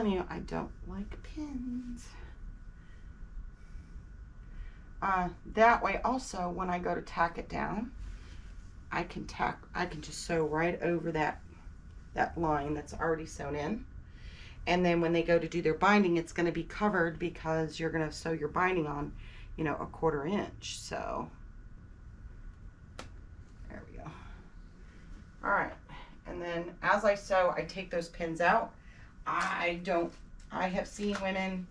telling you, I don't like pins. That way also, when I go to tack it down, I can just sew right over that line that's already sewn in. And then when they go to do their binding, it's going to be covered because you're going to sew your binding on, you know, 1/4 inch. So there we go. All right. And then as I sew, I take those pins out. I have seen women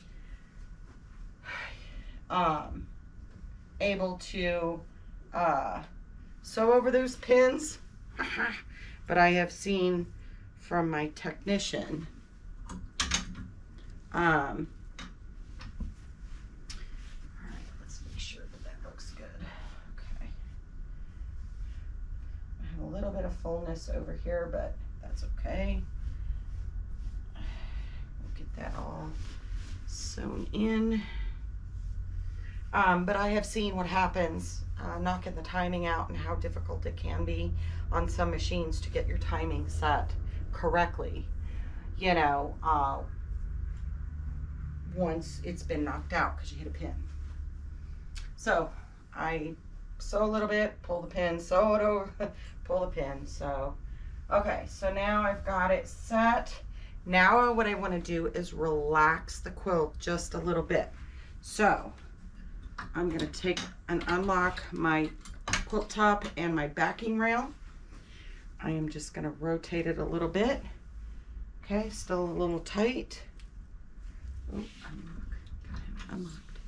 able to sew over those pins, but I have seen from my technician all right, let's make sure that looks good. Okay, I have a little bit of fullness over here, but that's okay. We'll get that all sewn in. But I have seen what happens knocking the timing out and how difficult it can be on some machines to get your timing set correctly, you know, once it's been knocked out because you hit a pin. So I sew a little bit, pull the pin, sew it over, pull the pin. So, okay, so now I've got it set. Now what I want to do is relax the quilt just a little bit. So I'm going to take and unlock my quilt top and my backing rail. I am just going to rotate it a little bit. Okay, still a little tight. Oh, unlocked.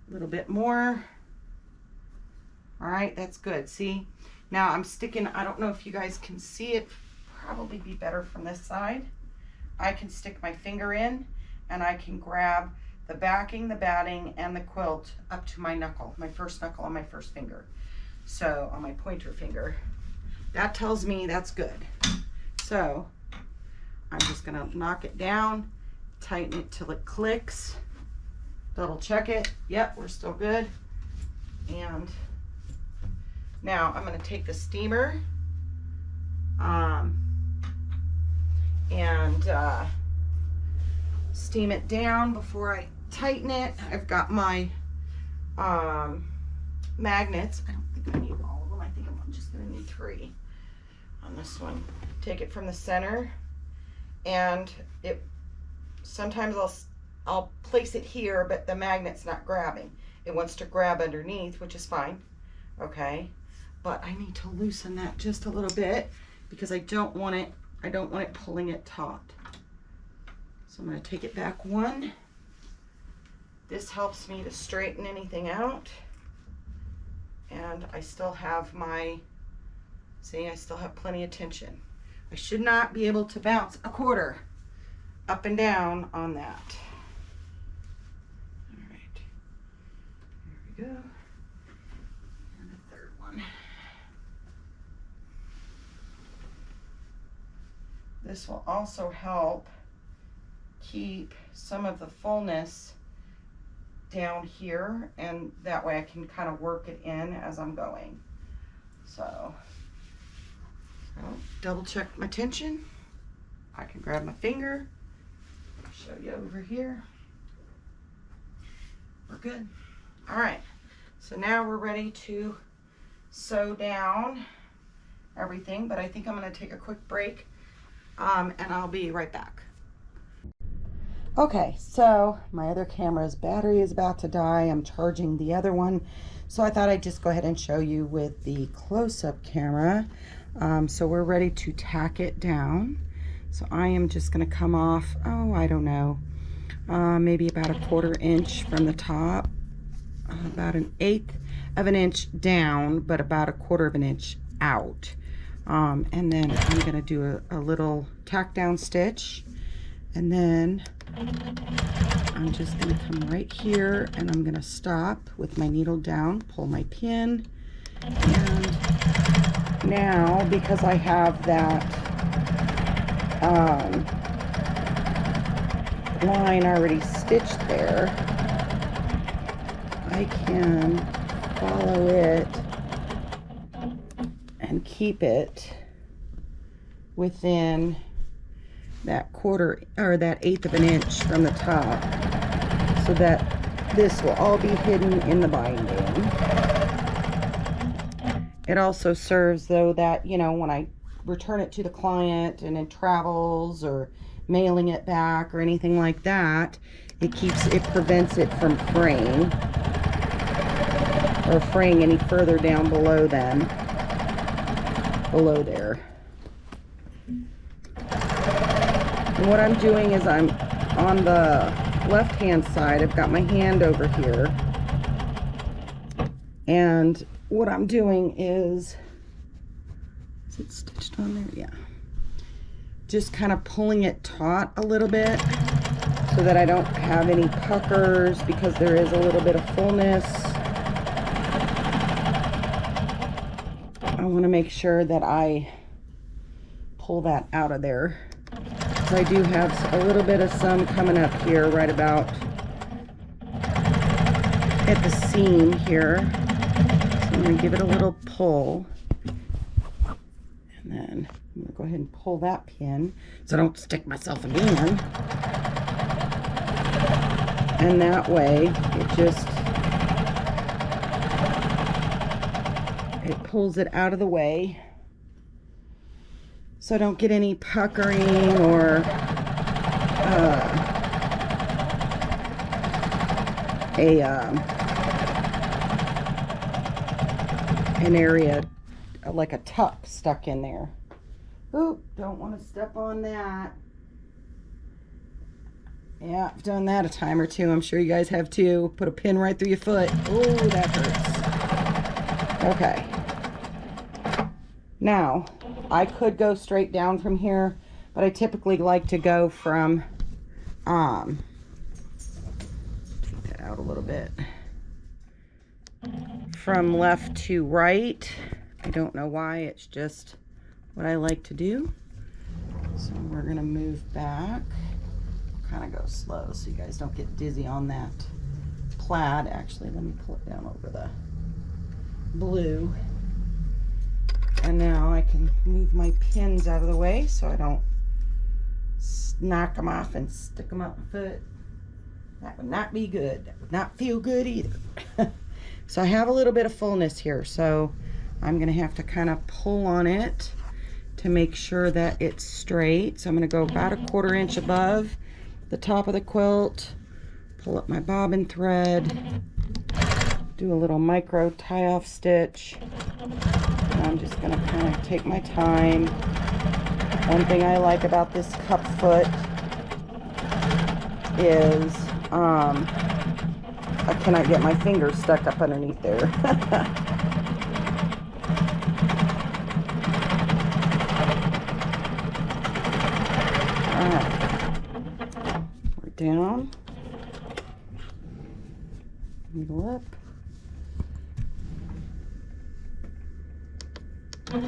A little bit more. All right, that's good. See, now I'm sticking, I don't know if you guys can see it, probably be better from this side. I can stick my finger in and I can grab the backing, the batting, and the quilt up to my knuckle, my first knuckle on my first finger. So on my pointer finger. That tells me that's good. So I'm just gonna knock it down, tighten it till it clicks, double check it. Yep, we're still good. And now I'm gonna take the steamer and steam it down before I tighten it. I've got my magnets. I don't think I need all of them. I think I'm just gonna need 3 on this one. Take it from the center, and sometimes I'll place it here, but the magnet's not grabbing. It wants to grab underneath, which is fine. Okay, but I need to loosen that just a little bit because I don't want it pulling it taut. So I'm going to take it back 1. This helps me to straighten anything out. And I still have I still have plenty of tension. I should not be able to bounce 1/4 up and down on that. All right, there we go. And the 3rd one. This will also help keep some of the fullness down here, and that way I can kind of work it in as I'm going. So I'll double check my tension. I can grab my finger, show you over here. We're good. All right, so now we're ready to sew down everything, but I think I'm going to take a quick break and I'll be right back. Okay, so my other camera's battery is about to die. I'm charging the other one, so I thought I'd just go ahead and show you with the close-up camera. So we're ready to tack it down. So I am just going to come off, I don't know, maybe about 1/4 inch from the top, about 1/8 of an inch down, but about 1/4 of an inch out. And then I'm going to do a little tack down stitch, and then I'm just going to come right here and I'm going to stop with my needle down, pull my pin, and now because I have that line already stitched there, I can follow it and keep it within that quarter or that 1/8 of an inch from the top, so that this will all be hidden in the binding. It also serves, though, that, you know, when I return it to the client and in travels or mailing it back or anything like that, it prevents it from fraying or fraying any further down below there. And what I'm doing is I'm on the left hand side, I've got my hand over here, and what I'm doing is it stitched on there? Yeah. Just kind of pulling it taut a little bit so that I don't have any puckers, because there is a little bit of fullness. I want to make sure that I pull that out of there. So I do have a little bit of some coming up here right about at the seam here. So I'm going to give it a little pull. And then I'm going to go ahead and pull that pin so I don't stick myself again. And that way it pulls it out of the way so I don't get any puckering or an area like a tuck stuck in there. Oop, don't want to step on that. Yeah, I've done that a time or two. I'm sure you guys have too. Put a pin right through your foot. Oh, that hurts. Okay. Now, I could go straight down from here, but I typically like to go from, take that out a little bit, from left to right. I don't know why, it's just what I like to do. So we're gonna move back, kind of go slow so you guys don't get dizzy on that plaid. Actually, let me pull it down over the blue. And now I can move my pins out of the way so I don't knock them off and stick them up my foot. That would not be good. That would not feel good either. So I have a little bit of fullness here, so I'm going to have to kind of pull on it to make sure that it's straight. So I'm going to go about 1/4 inch above the top of the quilt, pull up my bobbin thread, do a little micro tie-off stitch. I'm just going to kind of take my time. One thing I like about this cup foot is I cannot get my fingers stuck up underneath there. Alright, we're down, needle up. Pull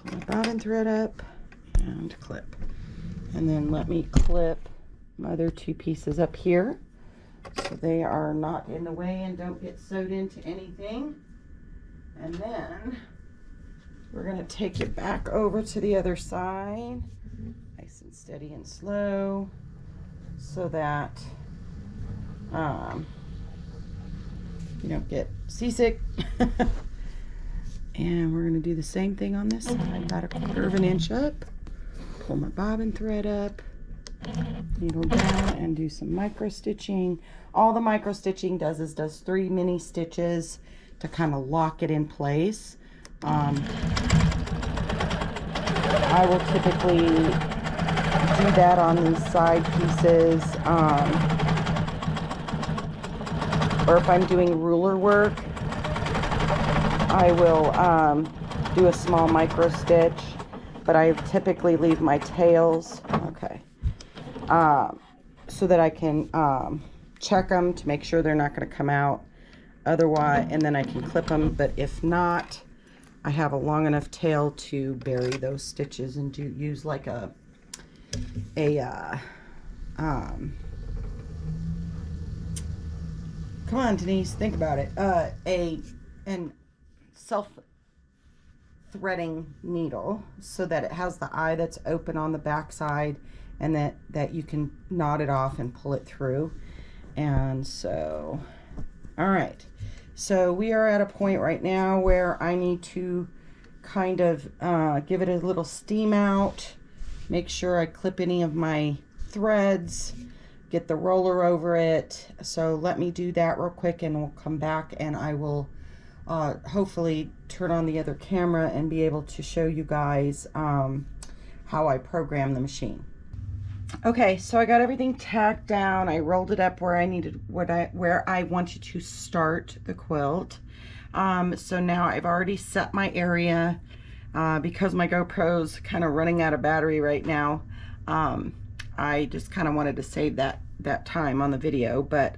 my bobbin thread up and clip. And then let me clip my other 2 pieces up here so they are not in the way and don't get sewed into anything. And then we're going to take it back over to the other side, nice and steady and slow, so that you don't get seasick. And we're going to do the same thing on this side, about 1/4 inch up, pull my bobbin thread up, needle down, and do some micro stitching. All the micro stitching does is 3 mini stitches to kind of lock it in place. I will typically do that on these side pieces, or if I'm doing ruler work, I will do a small micro stitch, but I typically leave my tails, okay, so that I can check them to make sure they're not going to come out otherwise, and then I can clip them. But if not, I have a long enough tail to bury those stitches and use like a come on, Denise, think about it, threading needle so that it has the eye that's open on the back side, and that you can knot it off and pull it through. And so, all right, so we are at a point right now where I need to kind of give it a little steam out, make sure I clip any of my threads, get the roller over it. So let me do that real quick, and we'll come back and I will hopefully turn on the other camera and be able to show you guys how I program the machine. Okay, so I got everything tacked down. I rolled it up where I needed, where I wanted to start the quilt. So now I've already set my area because my GoPro's kind of running out of battery right now. I just kind of wanted to save that time on the video, but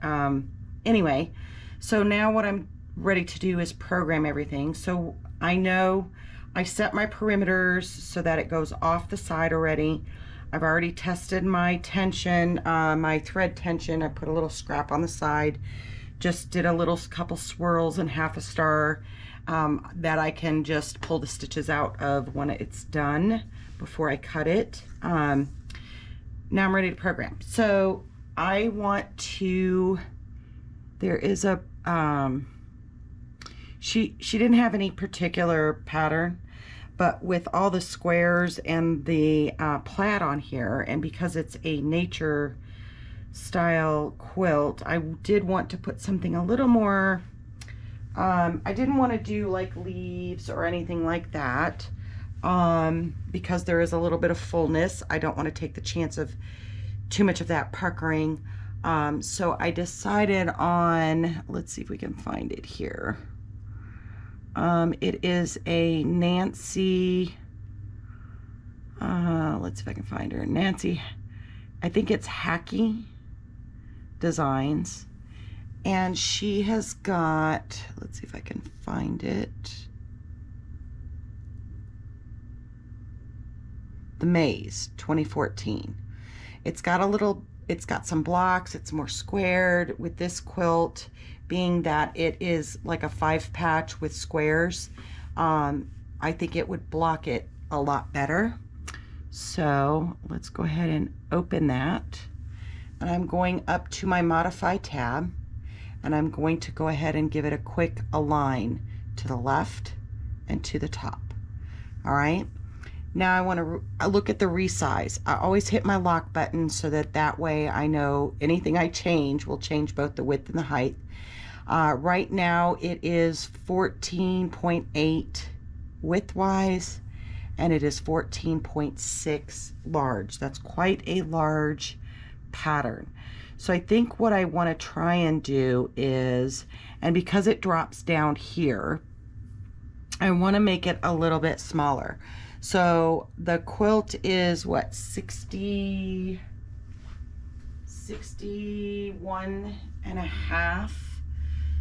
anyway, so now what I'm ready to do is program everything. So I know I set my perimeters so that it goes off the side already. I've already tested my tension, my thread tension. I put a little scrap on the side, just did a little couple swirls and half a star that I can just pull the stitches out of when it's done before I cut it. Now I'm ready to program. So I want to, there is a, she didn't have any particular pattern, but with all the squares and the plaid on here, and because it's a nature style quilt, I did want to put something a little more, I didn't want to do like leaves or anything like that, because there is a little bit of fullness. I don't want to take the chance of too much of that puckering. So I decided on, let's see if we can find it here. It is a Nancy, let's see if I can find her. Nancy, I think it's Hacky Designs. And she has got, let's see if I can find it. The Maze 2014. It's got a little, it's got some blocks, it's more squared with this quilt, being that it is like a 5-patch with squares. I think it would block it a lot better. So let's go ahead and open that. And I'm going up to my Modify tab, and I'm going to go ahead and give it a quick align to the left and to the top. All right. Now I want to look at the resize. I always hit my lock button so that way I know anything I change will change both the width and the height. Right now it is 14.8 width-wise, and it is 14.6 large. That's quite a large pattern. So I think what I want to try and do is, and because it drops down here, I want to make it a little bit smaller. So the quilt is what, 61 and a half.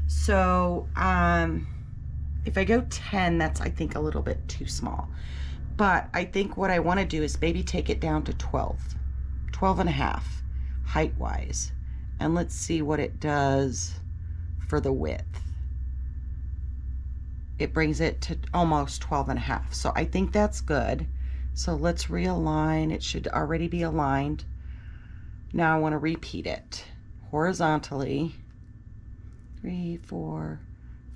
So if I go 10, that's I think a little bit too small. But I think what I want to do is maybe take it down to 12 and a half height wise, and let's see what it does for the width. It brings it to almost 12 and a half. So I think that's good. So let's realign. It should already be aligned. Now I want to repeat it horizontally. 3, 4,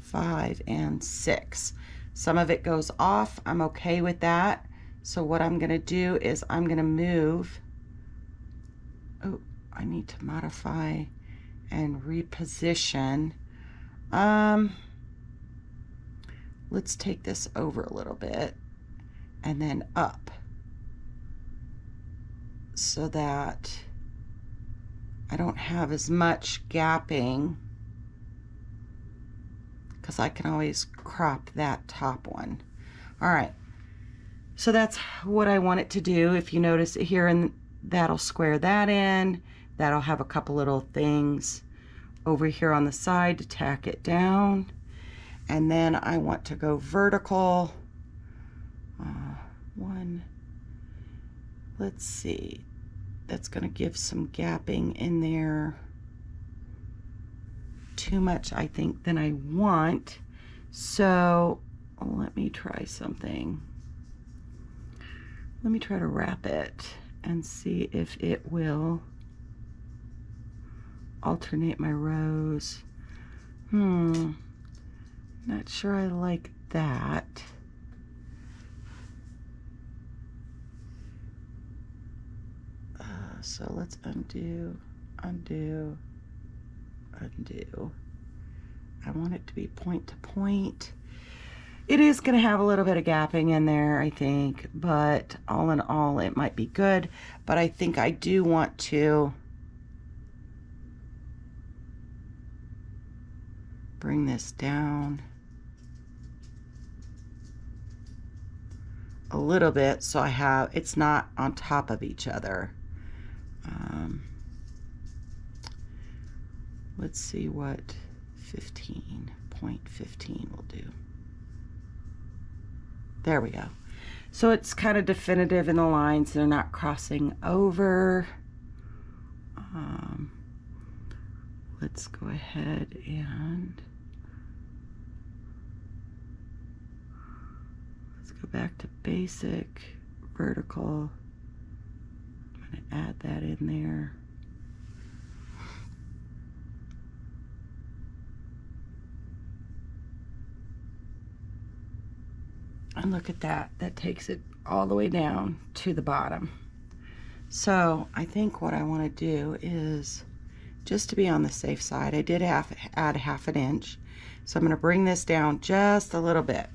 5, and 6. Some of it goes off. I'm okay with that. So what I'm going to do is I'm going to move. Oh, I need to modify and reposition. Let's take this over a little bit and then up so that I don't have as much gapping, because I can always crop that top one. All right, so that's what I want it to do. If you notice it here, and that'll square that in, that'll have a couple little things over here on the side to tack it down. And then I want to go vertical. One, let's see, that's going to give some gapping in there. Too much, I think, than I want. So let me try something. Let me try to wrap it and see if it will alternate my rows. Not sure I like that. So let's undo, undo, undo. I want it to be point to point. It is going to have a little bit of gapping in there, I think, but all in all, it might be good. But I think I do want to bring this down a little bit so I have, it's not on top of each other. Let's see what 15.15 will do. There we go. So it's kind of definitive in the lines. They're not crossing over. Let's go ahead and let's go back to basic, vertical. I'm going to add that in there. And look at that, that takes it all the way down to the bottom. So I think what I want to do is, just to be on the safe side, I did add ½ an inch. So I'm going to bring this down just a little bit,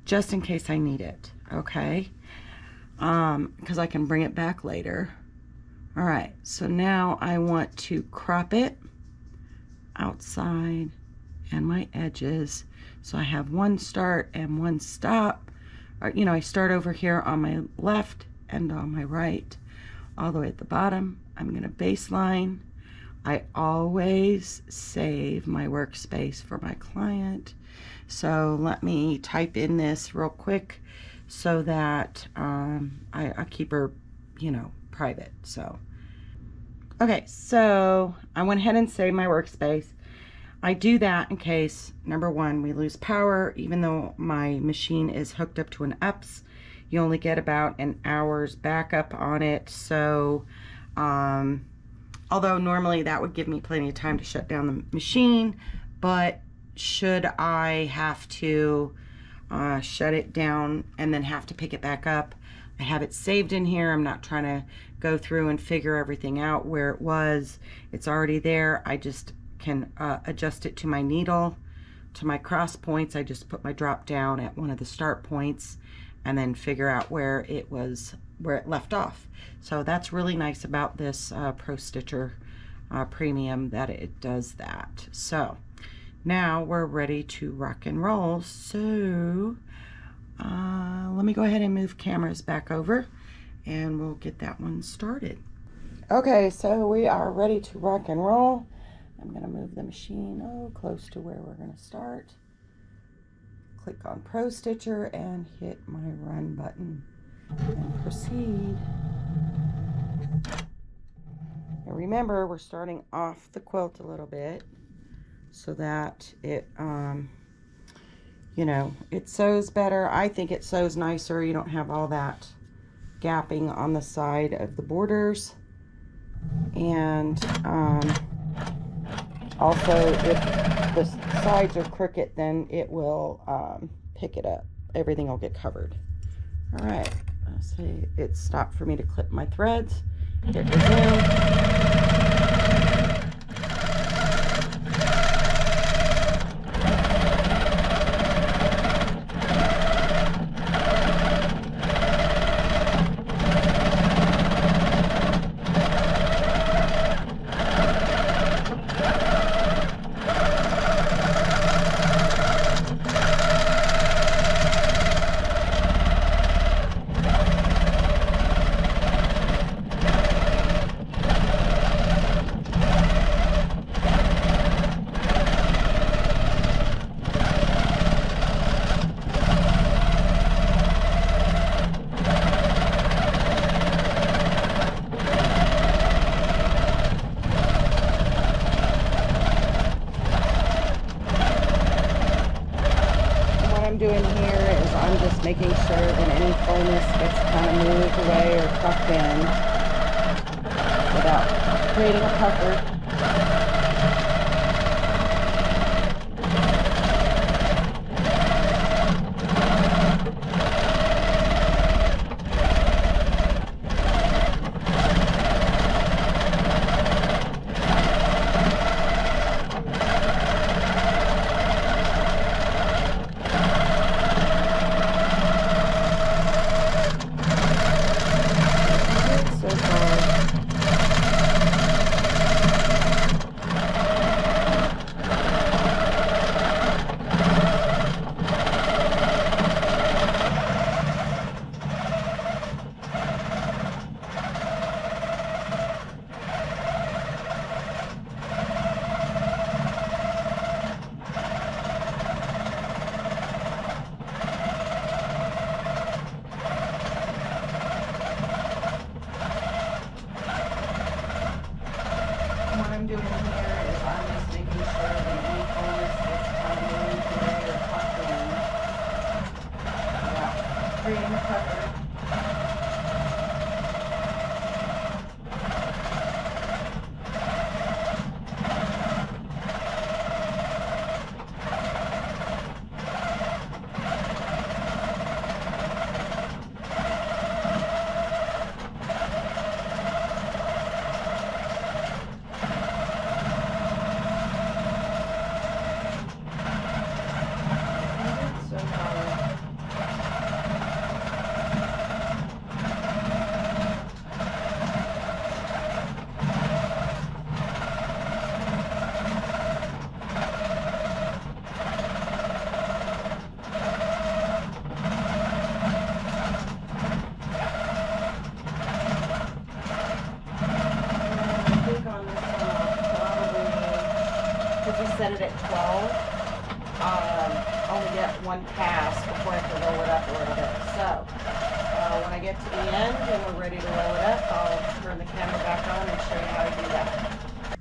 just in case I need it, okay? Because I can bring it back later. All right, so now I want to crop it outside and my edges. So I have one start and one stop. Or, you know, I start over here on my left and on my right. All the way at the bottom, I'm going to baseline. I always save my workspace for my client. So let me type in this real quick so that I keep her, you know, private. So, okay, so I went ahead and saved my workspace. I do that in case, number one, we lose power. Even though my machine is hooked up to an UPS, you only get about an hour's backup on it. So, although normally that would give me plenty of time to shut down the machine, but should I have to shut it down and then have to pick it back up, I have it saved in here. I'm not trying to go through and figure everything out where it was. It's already there. I just can adjust it to my needle, to my cross points. I just put my drop down at one of the start points and then figure out where it was, where it left off. So that's really nice about this Pro Stitcher Premium, that it does that. So now we're ready to rock and roll. So let me go ahead and move cameras back over and we'll get that one started. Okay, so we are ready to rock and roll. I'm going to move the machine close to where we're going to start. Click on Pro Stitcher and hit my run button and proceed. Now remember, we're starting off the quilt a little bit so that it, you know, it sews better. I think it sews nicer. You don't have all that gapping on the side of the borders. And also, if the sides are crooked, then it will pick it up. Everything will get covered. All right, let's see. It stopped for me to clip my threads. Hit resume. tucked in without creating a pucker. I'm doing here is I'm just making sure that any fullness gets kind of moved away or tucked in. Yeah, creating a pucker. Set it at 12, only get one pass before I have to roll it up a little bit. So when I get to the end and we're ready to roll it up, I'll turn the camera back on and show you how to do that.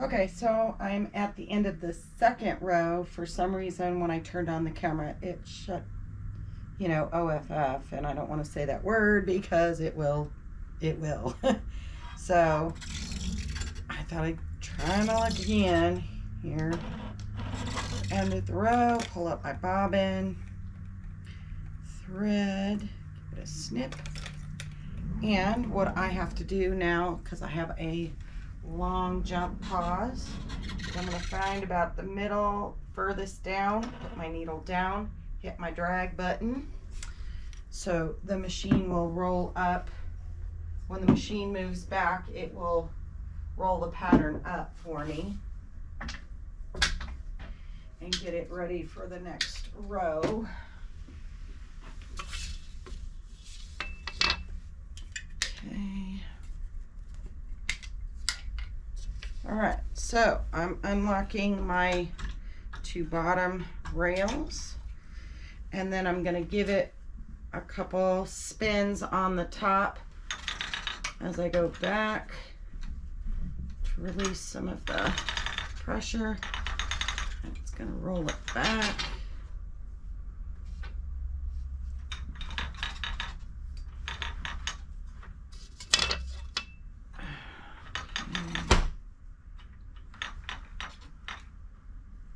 Okay, so I'm at the end of the second row. For some reason, when I turned on the camera, it shut, you know, OFF, and I don't want to say that word because it will. So I thought I'd try my luck again. Here, end of the row, pull up my bobbin, thread, give it a snip, and what I have to do now, because I have a long jump pause, I'm going to find about the middle, furthest down, put my needle down, hit my drag button, so the machine will roll up. When the machine moves back, it will roll the pattern up for me and get it ready for the next row. Okay. All right, so I'm unlocking my two bottom rails, and then I'm gonna give it a couple spins on the top as I go back to release some of the pressure. It's going to roll it back.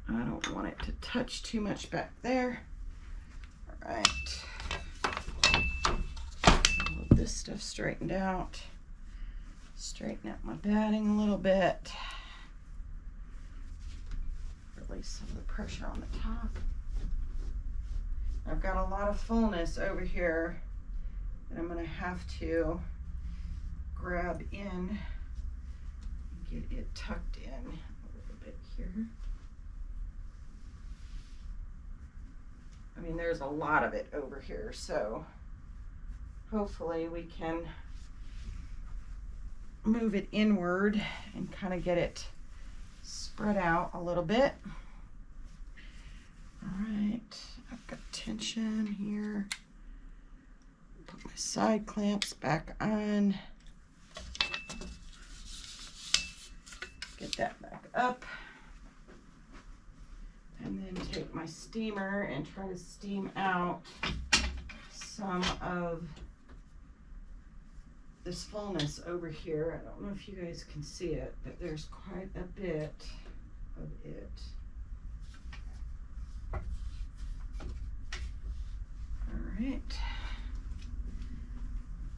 I don't want it to touch too much back there. All right. All this stuff straightened out. Straighten out my batting a little bit. Release some of the pressure on the top. I've got a lot of fullness over here that I'm going to have to grab in and get it tucked in a little bit here. I mean, there's a lot of it over here, so hopefully we can move it inward and kind of get it spread out a little bit. All right, I've got tension here. Put my side clamps back on. Get that back up. And then take my steamer and try to steam out some of this fullness over here. I don't know if you guys can see it, but there's quite a bit of it.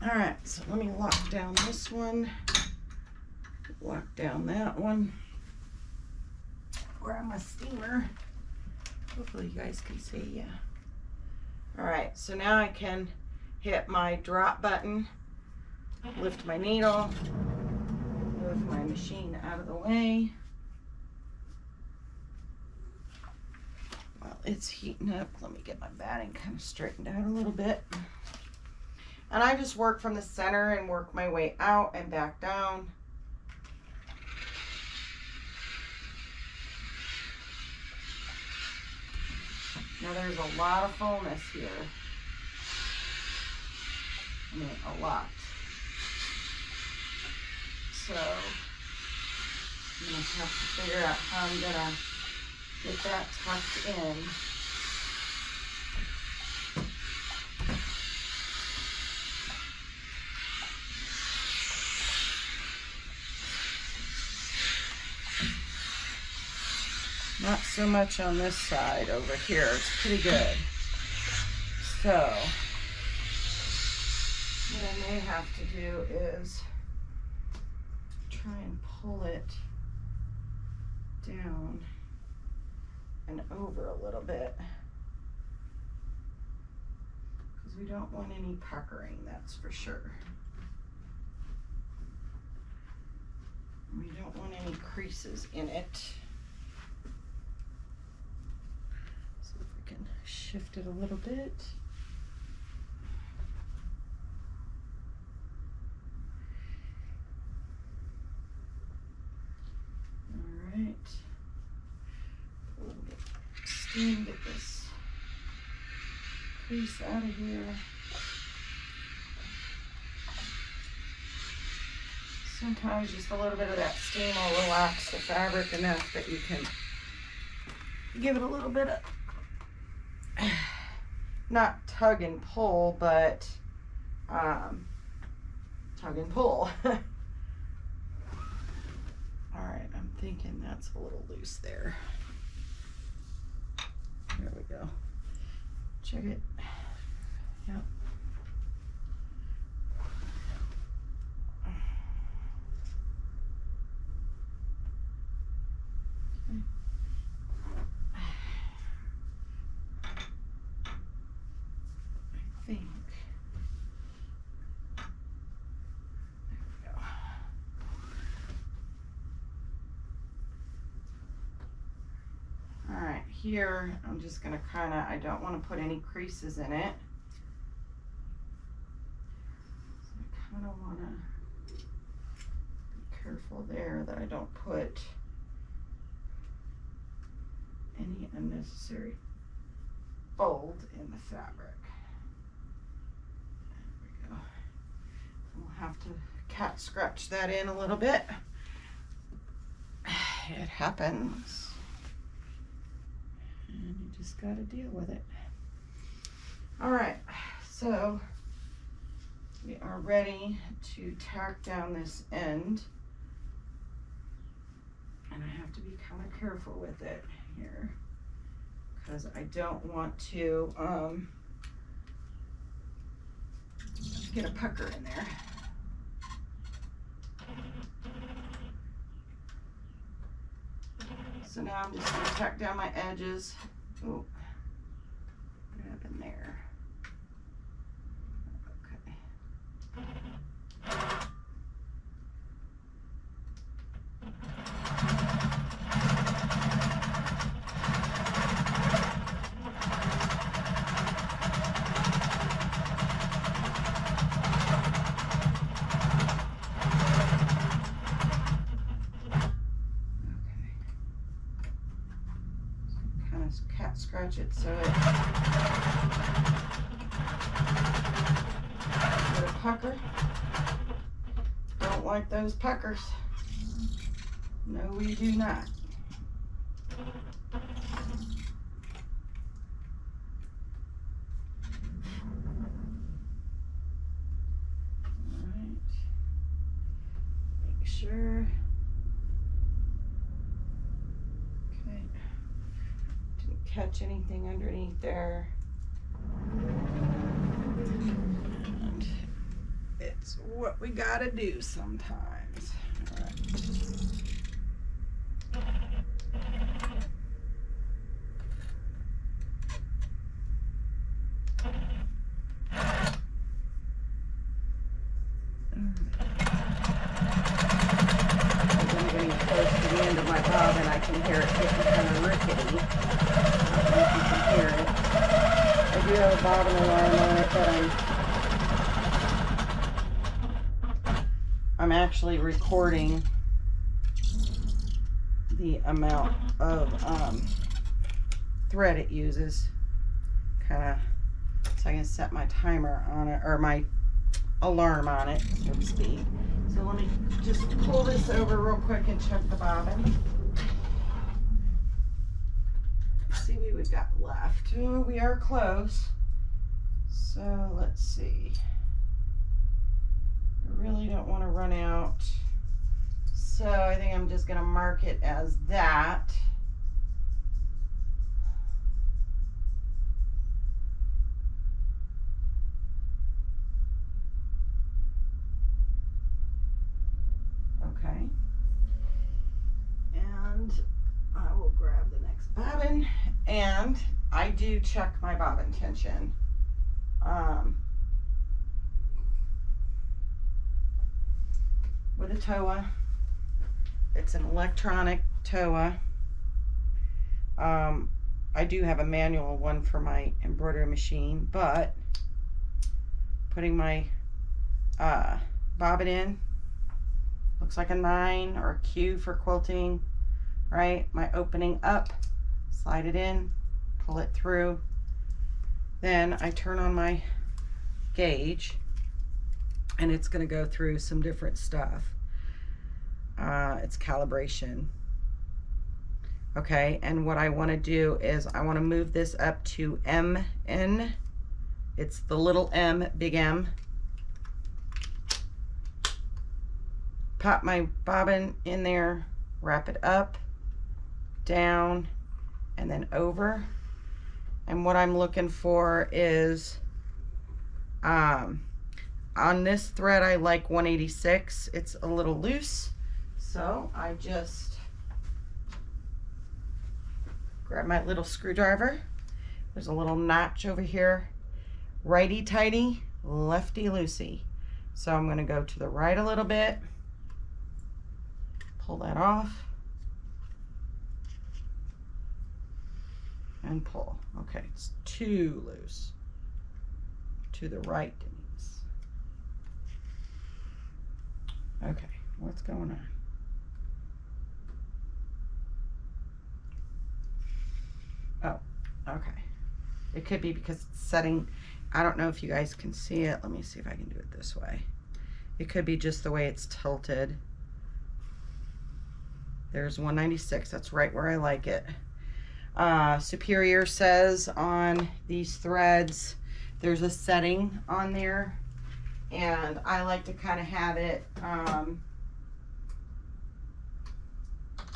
All right, so let me lock down this one, lock down that one. Grab my steamer. Hopefully you guys can see, yeah. All right, so now I can hit my drop button, lift my needle, move my machine out of the way. While it's heating up, let me get my batting kind of straightened out a little bit. And I just work from the center and work my way out and back down. Now there's a lot of fullness here. I mean, a lot. So I'm gonna have to figure out how I'm gonna get that tucked in. Not so much on this side over here. It's pretty good. So what I may have to do is try and pull it down and over a little bit, because we don't want any puckering, that's for sure. We don't want any creases in it. See if we can shift it a little bit. All right. We'll get this crease out of here. Sometimes just a little bit of that steam will relax the fabric enough that you can give it a little bit of, not tug and pull, but tug and pull. All right, I'm thinking that's a little loose there. There we go. Check it. Yep. Here, I'm just going to I don't want to put any creases in it. So I kind of want to be careful there that I don't put any unnecessary fold in the fabric. There we go. We'll have to cat scratch that in a little bit. It happens. And you just got to deal with it. All right, so we are ready to tack down this end. And I have to be kind of careful with it here, because I don't want to get a pucker in there. So now I'm just going to tack down my edges. Oh, what happened there? Cat scratch it so it get a pucker. Don't like those puckers. No, we do not. All right. sure. Okay. Didn't catch anything underneath there. And it's what we gotta do sometimes. All right. My bobbin, I can hear it getting kind of rickety. I don't know if you can hear it. I do have a bobbin alarm on it, but I'm actually recording the amount of thread it uses, kind of, so I can set my timer on it, or my alarm on it, so to speak. So let me just pull this over real quick and check the bobbin. Let's see what we've got left. Oh, we are close. So let's see. I really don't want to run out. So I think I'm just going to mark it as that. Okay, and I will grab the next bobbin, and I do check my bobbin tension. With a TOA. It's an electronic TOA. I do have a manual one for my embroidery machine, but putting my bobbin in, looks like a 9 or a Q for quilting, right? My opening up, slide it in, pull it through. Then I turn on my gauge, and it's going to go through some different stuff. It's calibration. Okay, and what I want to do is I want to move this up to MN. It's the little M, big M. Pop my bobbin in there, wrap it up, down, and then over. And what I'm looking for is, on this thread I like 186. It's a little loose, so I just grab my little screwdriver. There's a little notch over here, righty tighty, lefty loosey. So I'm going to go to the right a little bit. Pull that off and pull. Okay, it's too loose. To the right, Denise. Okay, what's going on? Oh, okay. It could be because it's setting. I don't know if you guys can see it. Let me see if I can do it this way. It could be just the way it's tilted. There's 196, that's right where I like it. Superior says on these threads, there's a setting on there, and I like to kind of have it,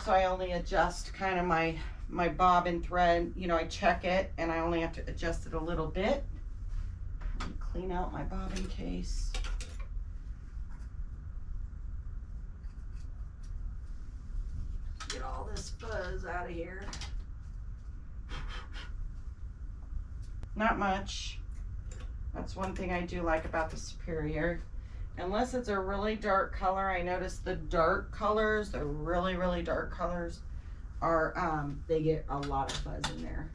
so I only adjust kind of my bobbin thread, you know, I check it, and I only have to adjust it a little bit. Let me clean out my bobbin case. Get all this fuzz out of here. Not much. That's one thing I do like about the Superior. Unless it's a really dark color, I notice the dark colors, the really, really dark colors, are, they get a lot of fuzz in there.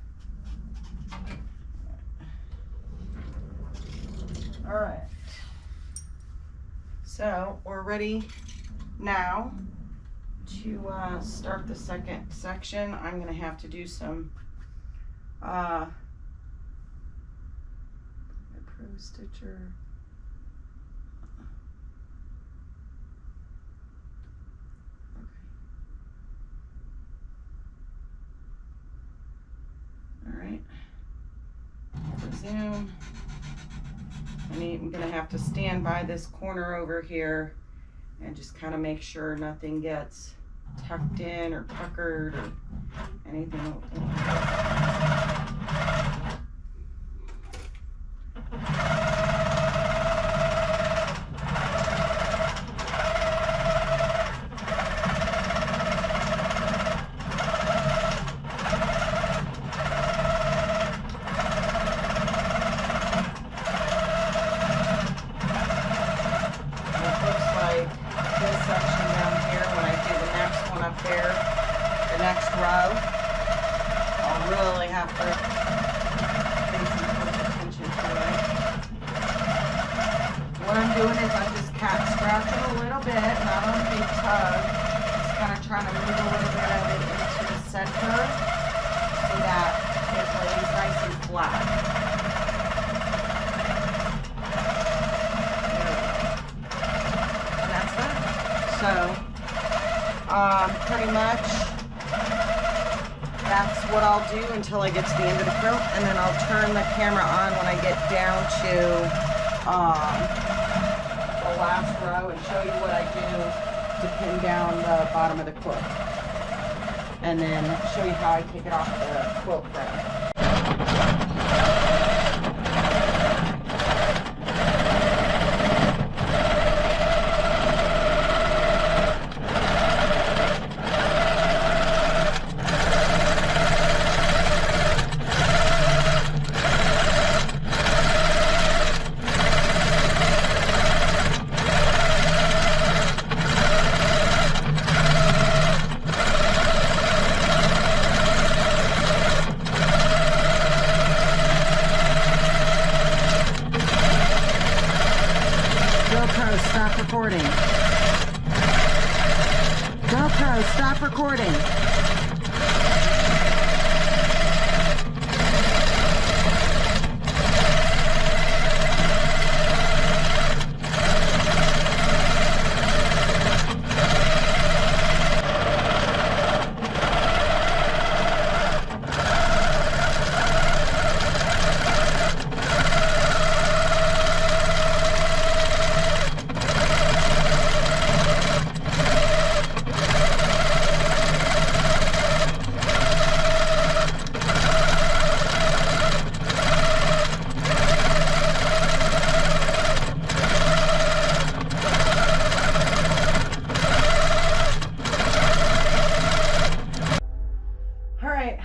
All right. So we're ready now to start the second section. I'm going to have to do some Pro Stitcher. Okay. All right. Resume. I'm going to have to stand by this corner over here and just kind of make sure nothing gets tucked in or puckered or anything. What I'm doing is I'm just cat scratching a little bit, not on a big tug. Just kind of trying to move a little bit of it into the center so that it lays nice and flat. And that's that. So, pretty much that's what I'll do until I get to the end of the quilt, and then I'll turn the camera on when I get down to the last row and show you what I do to pin down the bottom of the quilt, and then show you how I take it off the quilt frame. Stop recording. GoPro, stop recording.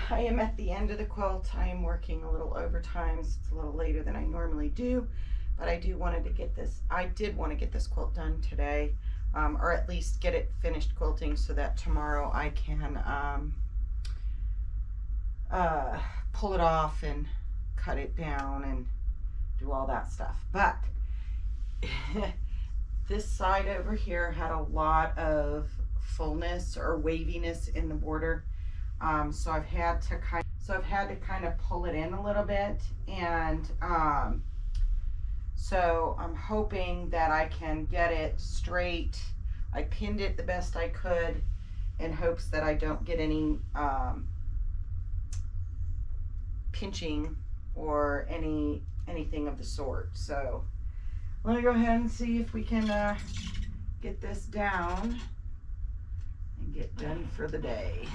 I am at the end of the quilt. I am working a little overtime. It's a little later than I normally do, but I did want to get this quilt done today, or at least get it finished quilting so that tomorrow I can pull it off and cut it down and do all that stuff. But this side over here had a lot of fullness or waviness in the border. So I've had to kind of pull it in a little bit, and so I'm hoping that I can get it straight. I pinned it the best I could in hopes that I don't get any pinching or anything of the sort. So let me go ahead and see if we can get this down and get done for the day.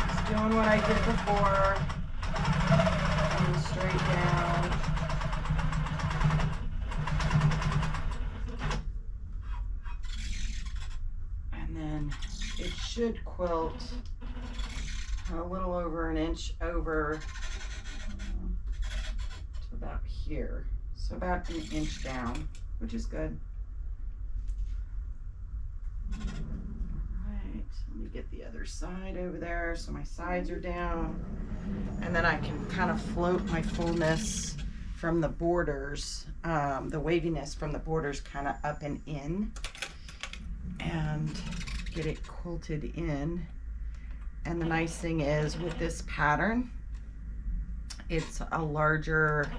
Just doing what I did before, coming straight down. And then it should quilt a little over an inch over to about here. So about an inch down, which is good. All right, so let me get the other side over there so my sides are down. And then I can kind of float my fullness from the borders, the waviness from the borders kind of up and in, and get it quilted in. And the nice thing is with this pattern, it's a larger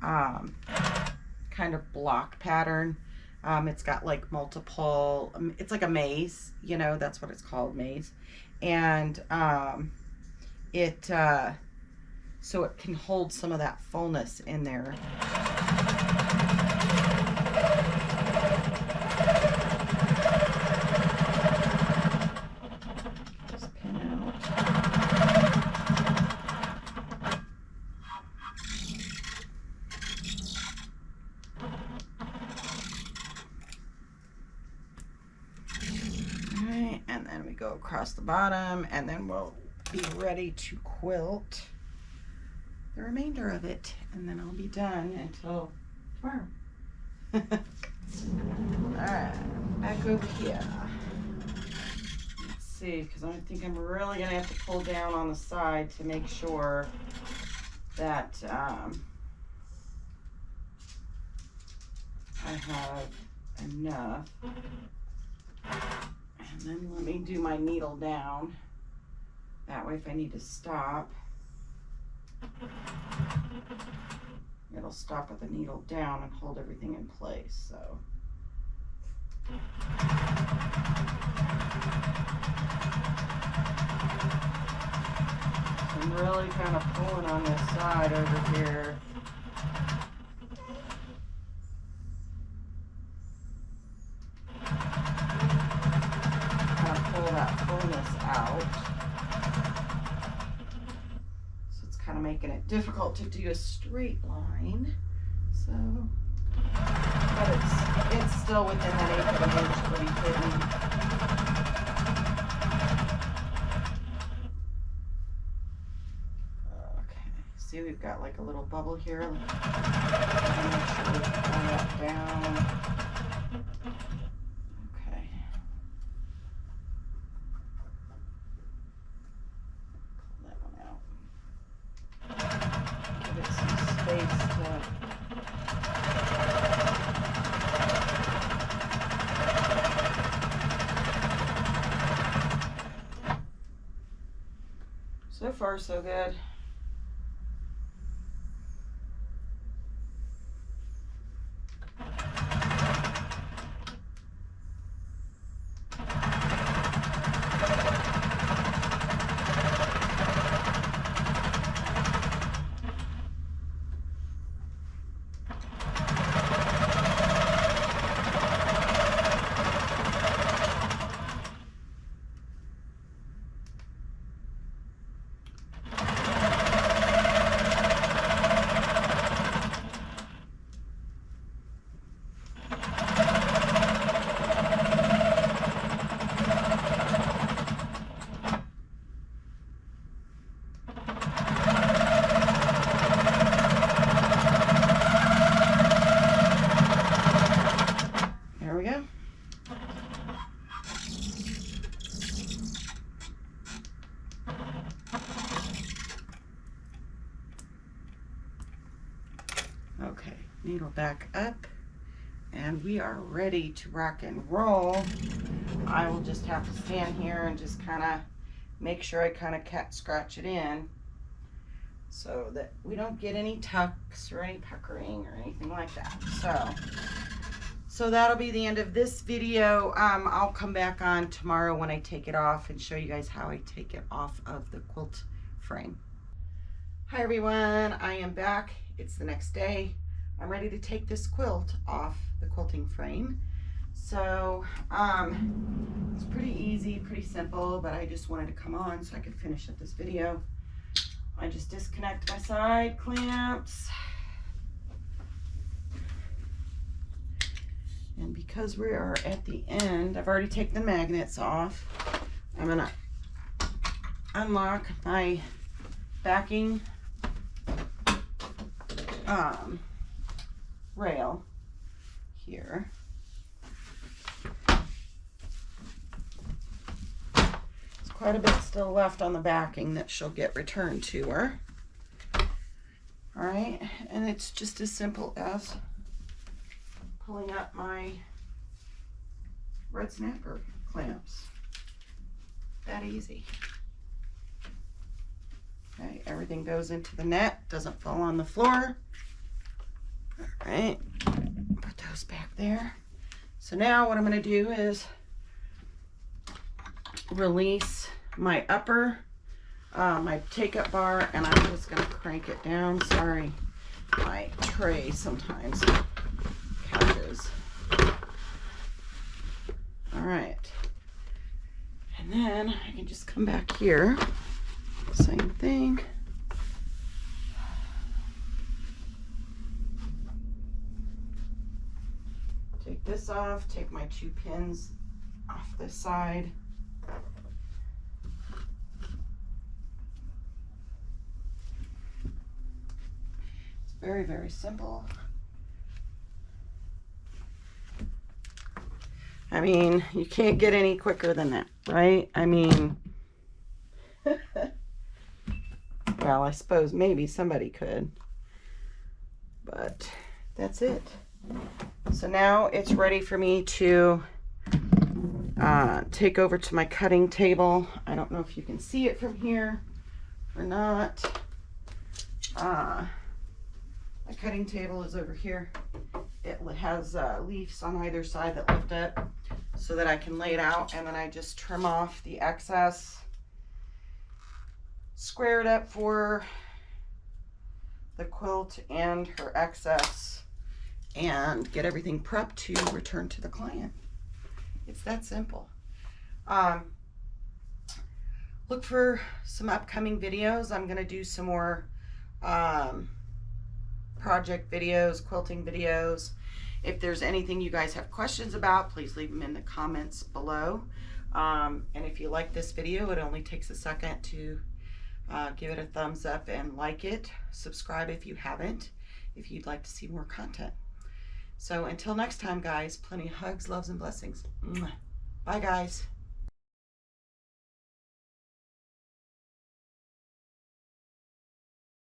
kind of block pattern. It's got like multiple, it's like a maze, you know, that's what it's called, maze. And it so it can hold some of that fullness in there. Just pin out. Alright, and then we go across the bottom, and then we'll be ready to quilt the remainder of it, and then I'll be done until tomorrow. Alright, back over here. Let's see, because I think I'm really going to have to pull down on the side to make sure that I have enough. And then let me do my needle down. That way if I need to stop, it'll stop with the needle down and hold everything in place. So I'm really kind of pulling on this side over here. Kind of pull that fullness out. Kind of making it difficult to do a straight line, so but it's still within that 1/8 of an inch to be hidden. Okay, see we've got like a little bubble here. Make sure we pull that down. Okay. So far, so good. Okay, needle back up, and we are ready to rock and roll. I will just have to stand here and just kind of make sure I kind of cat scratch it in so that we don't get any tucks or any puckering or anything like that. So that'll be the end of this video. I'll come back on tomorrow when I take it off and show you guys how I take it off of the quilt frame. Hi everyone, I am back. It's the next day. I'm ready to take this quilt off the quilting frame. So it's pretty easy, pretty simple, but I just wanted to come on so I could finish up this video. I just disconnect my side clamps. And because we are at the end, I've already taken the magnets off. I'm gonna unlock my backing rail here. There's quite a bit still left on the backing that she'll get returned to her. All right, and it's just as simple as pulling up my red snapper clamps. That easy. Okay, everything goes into the net, doesn't fall on the floor. All right, put those back there. So now what I'm gonna do is release my upper my take-up bar, and I'm just going to crank it down. Sorry, my tray sometimes catches. All right. And then I can just come back here. Same thing. Take this off, take my 2 pins off this side. It's very, very simple. I mean, you can't get any quicker than that, right? I mean, well, I suppose maybe somebody could, but that's it. So now it's ready for me to take over to my cutting table. I don't know if you can see it from here or not. My cutting table is over here. It has leaves on either side that lift up so that I can lay it out, and then I just trim off the excess, square it up for the quilt and her excess, and get everything prepped to return to the client. It's that simple. Look for some upcoming videos. I'm gonna do some more project videos, quilting videos. If there's anything you guys have questions about, please leave them in the comments below. And if you like this video, it only takes a second to give it a thumbs up and like it. Subscribe if you haven't, if you'd like to see more content. So until next time, guys, plenty of hugs, loves, and blessings. Bye, guys.